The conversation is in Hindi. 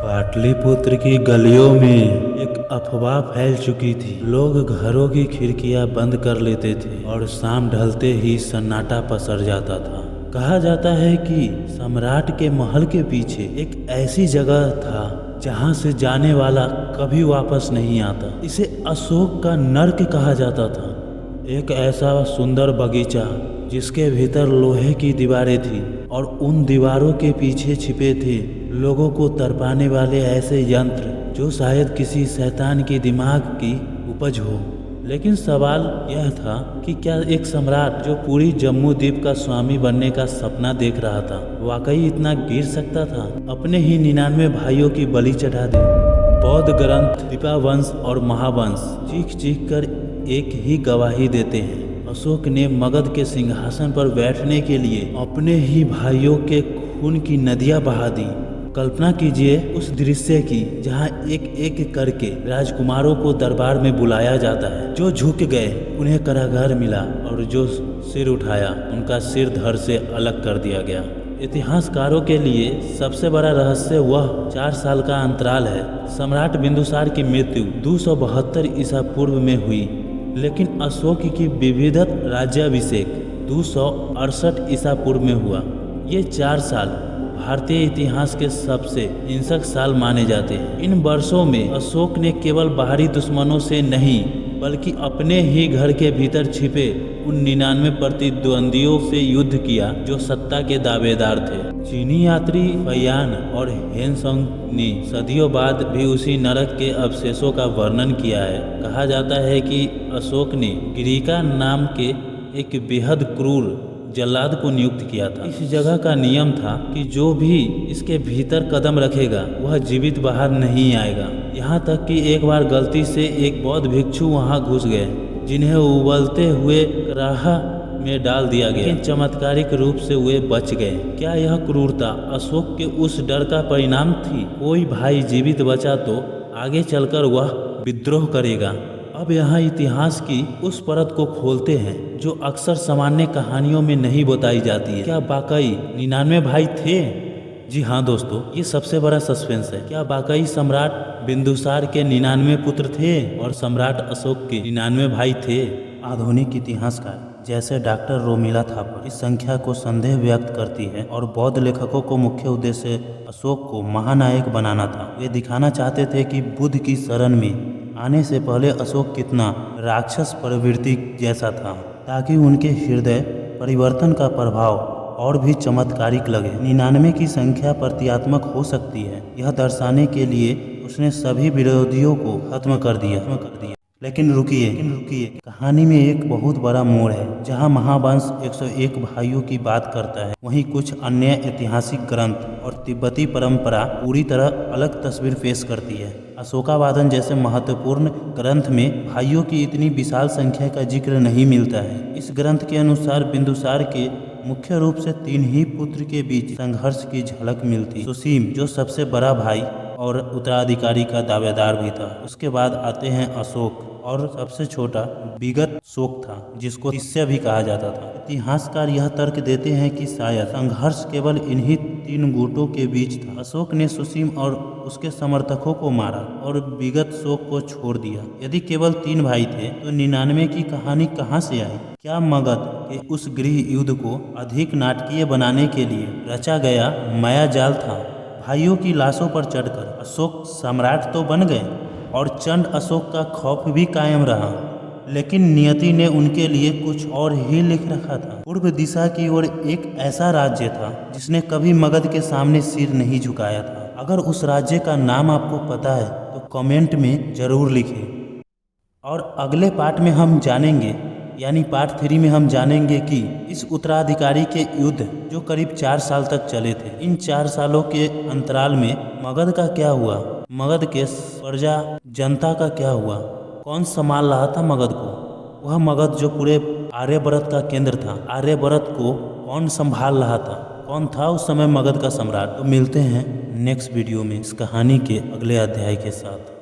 पाटलिपुत्र की गलियों में एक अफवाह फैल चुकी थी। लोग घरों की खिड़कियां बंद कर लेते थे और शाम ढलते ही सन्नाटा पसर जाता था। कहा जाता है कि सम्राट के महल के पीछे एक ऐसी जगह था जहां से जाने वाला कभी वापस नहीं आता। इसे अशोक का नर्क कहा जाता था। एक ऐसा सुंदर बगीचा जिसके भीतर लोहे की दीवारें थी और उन दीवारों के पीछे छिपे थे लोगों को तड़पाने वाले ऐसे यंत्र जो शायद किसी शैतान की दिमाग की उपज हो। लेकिन सवाल यह था कि क्या एक सम्राट जो पूरी जम्मू द्वीप का स्वामी बनने का सपना देख रहा था वाकई इतना गिर सकता था? अपने ही 99 भाइयों की बलि चढ़ा दे। बौद्ध ग्रंथ दीपावंश और महावंश चीख चीख कर एक ही गवाही देते हैं। अशोक ने मगध के सिंहासन पर बैठने के लिए अपने ही भाइयों के खून की नदियां बहा दी। कल्पना कीजिए उस दृश्य की जहां एक एक करके राजकुमारों को दरबार में बुलाया जाता है। जो झुक गए उन्हें कारागार मिला और जो सिर उठाया उनका सिर धड़ से अलग कर दिया गया। इतिहासकारों के लिए सबसे बड़ा रहस्य वह 4 साल का अंतराल है। सम्राट बिंदुसार की मृत्यु 272 ईसा पूर्व में हुई, लेकिन अशोक की विविधत राज्याभिषेक 268 ईसा पूर्व में हुआ। ये 4 साल भारतीय इतिहास के सबसे हिंसक साल माने जाते हैं। इन वर्षों में अशोक ने केवल बाहरी दुश्मनों से नहीं बल्कि अपने ही घर के भीतर छिपे उन 99 प्रतिद्वंदियों से युद्ध किया जो सत्ता के दावेदार थे। चीनी यात्री फैयान और हेनसोंग ने सदियों बाद भी उसी नरक के अवशेषों का वर्णन किया है। कहा जाता है कि अशोक ने गिरिका नाम के एक बेहद क्रूर जल्लाद को नियुक्त किया था। इस जगह का नियम था कि जो भी इसके भीतर कदम रखेगा वह जीवित बाहर नहीं आएगा। यहाँ तक कि एक बार गलती से एक बौद्ध भिक्षु वहाँ घुस गए जिन्हें उबलते हुए कराह में डाल दिया गया, लेकिन चमत्कारिक रूप से वे बच गए। क्या यह क्रूरता अशोक के उस डर का परिणाम थी? कोई भाई जीवित बचा तो आगे चलकर वह विद्रोह करेगा। अब यहाँ इतिहास की उस परत को खोलते हैं जो अक्सर सामान्य कहानियों में नहीं बताई जाती है। क्या वाकई 99 भाई थे? जी हाँ दोस्तों, ये सबसे बड़ा सस्पेंस है। क्या वाकई सम्राट बिंदुसार के 99 पुत्र थे और सम्राट अशोक के 99 भाई थे? आधुनिक इतिहासकार जैसे डॉक्टर रोमिला थापर इस संख्या को संदेह व्यक्त करती है और बौद्ध लेखकों को मुख्य उद्देश्य अशोक को महानायक बनाना था। वे दिखाना चाहते थे कि बुद्ध की शरण में आने से पहले अशोक कितना राक्षस प्रवृत्ति जैसा था, ताकि उनके हृदय परिवर्तन का प्रभाव और भी चमत्कारिक लगे। 99 की संख्या प्रतीकात्मक हो सकती है, यह दर्शाने के लिए उसने सभी विरोधियों को खत्म कर दिया। लेकिन रुकिए, कहानी में एक बहुत बड़ा मोड़ है। जहां महावंश 101 भाइयों की बात करता है, वहीं कुछ अन्य ऐतिहासिक ग्रंथ और तिब्बती परंपरा पूरी तरह अलग तस्वीर पेश करती है। अशोकावदान जैसे महत्वपूर्ण ग्रंथ में भाइयों की इतनी विशाल संख्या का जिक्र नहीं मिलता है। इस ग्रंथ के अनुसार बिंदुसार के मुख्य रूप से 3 ही पुत्र के बीच संघर्ष की झलक मिलती। सुसीम जो सबसे बड़ा भाई और उत्तराधिकारी का दावेदार भी था। उसके बाद आते हैं अशोक और सबसे छोटा विगत शोक था जिसको शिष्य भी कहा जाता था। इतिहासकार यह तर्क देते हैं कि शायद संघर्ष केवल इन्हीं 3 गुटों के बीच था। अशोक ने सुसीम और उसके समर्थकों को मारा और विगत शोक को छोड़ दिया। यदि केवल 3 भाई थे तो 99 की कहानी कहाँ से आई? क्या मगध के उस गृह युद्ध को अधिक नाटकीय बनाने के लिए रचा गया माया जाल था? भाइयों की लाशों पर चढ़कर अशोक सम्राट तो बन गए और चंड अशोक का खौफ भी कायम रहा, लेकिन नियति ने उनके लिए कुछ और ही लिख रखा था। पूर्व दिशा की ओर एक ऐसा राज्य था जिसने कभी मगध के सामने सिर नहीं झुकाया था। अगर उस राज्य का नाम आपको पता है तो कमेंट में जरूर लिखें। और अगले पार्ट में हम जानेंगे, यानी पार्ट 3 में हम जानेंगे कि इस उत्तराधिकारी के युद्ध जो करीब 4 साल तक चले थे, इन 4 सालों के अंतराल में मगध का क्या हुआ, मगध के प्रजा जनता का क्या हुआ, कौन संभाल रहा था मगध को? वह मगध जो पूरे आर्यवर्त का केंद्र था, आर्यवर्त को कौन संभाल रहा था? कौन था उस समय मगध का सम्राट? तो मिलते हैं नेक्स्ट वीडियो में इस कहानी के अगले अध्याय के साथ।